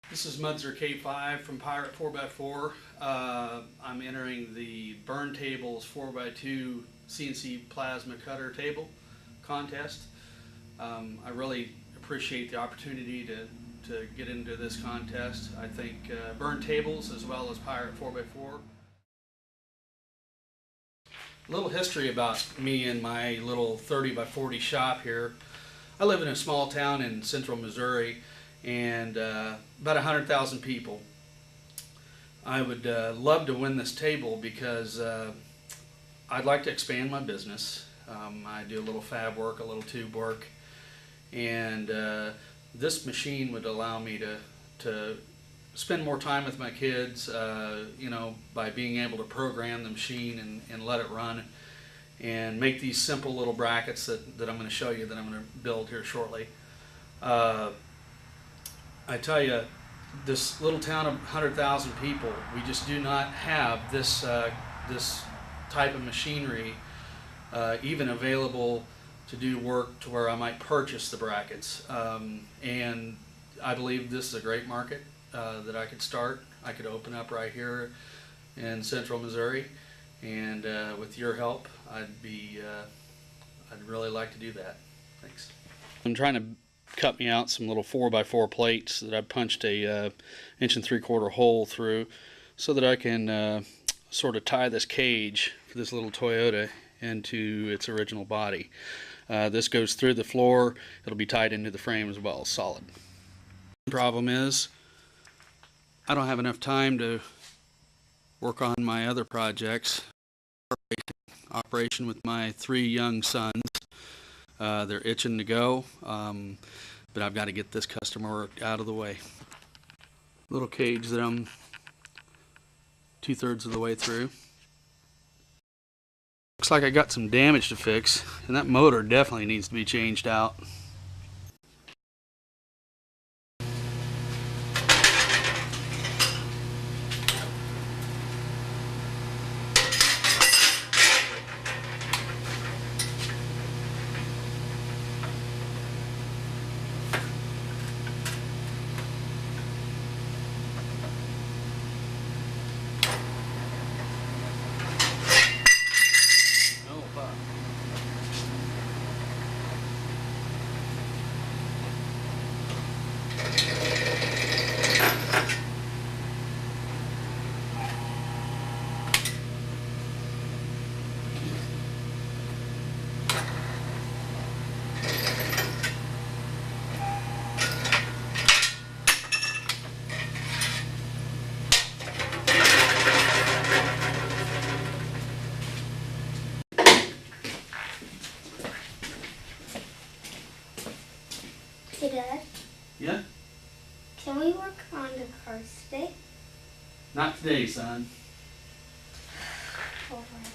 This is MudzerK5 from Pirate 4x4. I'm entering the Burntables 4x2 CNC Plasma Cutter table contest. I really appreciate the opportunity to get into this contest. I think Burntables as well as Pirate 4x4. A little history about me and my little 30x40 shop here. I live in a small town in central Missouri, and about 100,000 people. I would love to win this table because I'd like to expand my business. I do a little fab work, a little tube work, and this machine would allow me to spend more time with my kids, you know, by being able to program the machine and let it run and make these simple little brackets that I'm going to show you, that I'm going to build here shortly. I tell you, this little town of 100,000 people, we just do not have this this type of machinery even available to do work to where I might purchase the brackets. And I believe this is a great market that I could start. I could open up right here in central Missouri, and with your help, I'd really like to do that. Thanks. I'm trying to cut me out some little 4x4 plates that I punched a 1 3/4 hole through, so that I can sort of tie this cage for this little Toyota into its original body. This goes through the floor. It'll be tied into the frame as well, solid. The problem is I don't have enough time to work on my other projects. Operation with my 3 young sons. They're itching to go, but I've got to get this customer work out of the way. Little cage that I'm 2/3 of the way through. Looks like I got some damage to fix, and that motor definitely needs to be changed out. Hey, Dad. Yeah? Can we work on the cars today? Not today, son. All right.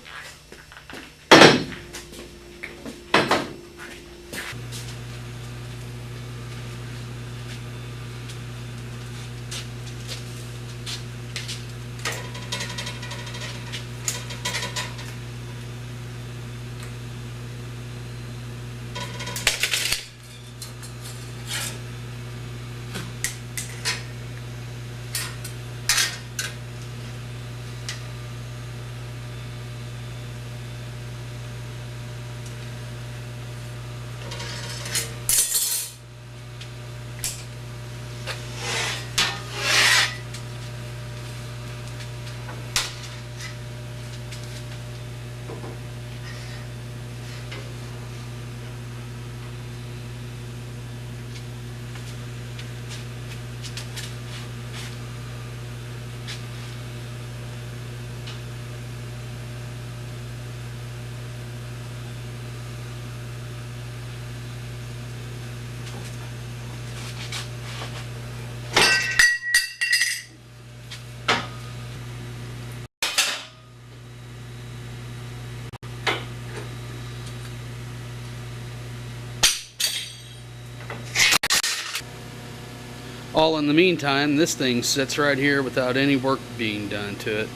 All in the meantime, this thing sits right here without any work being done to it.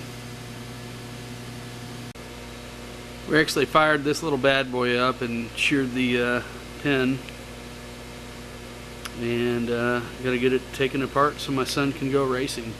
We actually fired this little bad boy up and sheared the pin. and gotta get it taken apart so my son can go racing.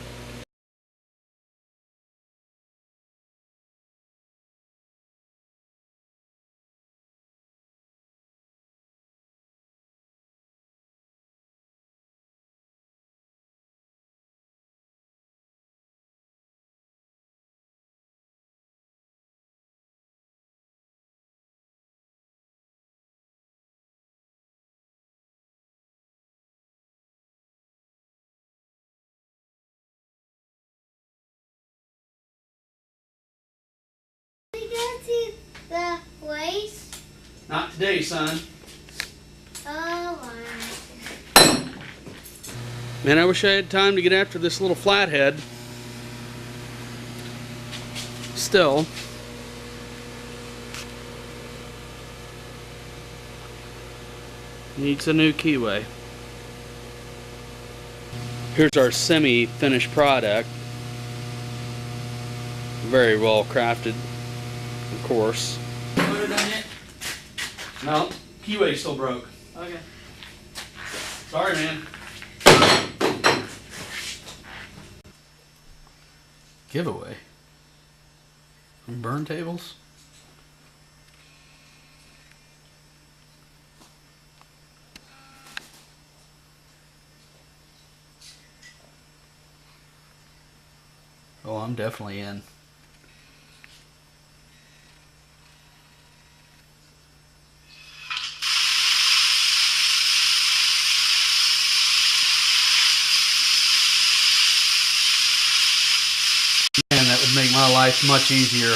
We go to the race. Not today, son. Oh, wow. Man, I wish I had time to get after this little flathead. Still. Needs a new keyway. Here's our semi-finished product. Very well crafted, of course. Motor done yet? No, keyway still broke. Okay. Sorry, man. Giveaway from Burntables. Oh, I'm definitely in. Man, that would make my life much easier.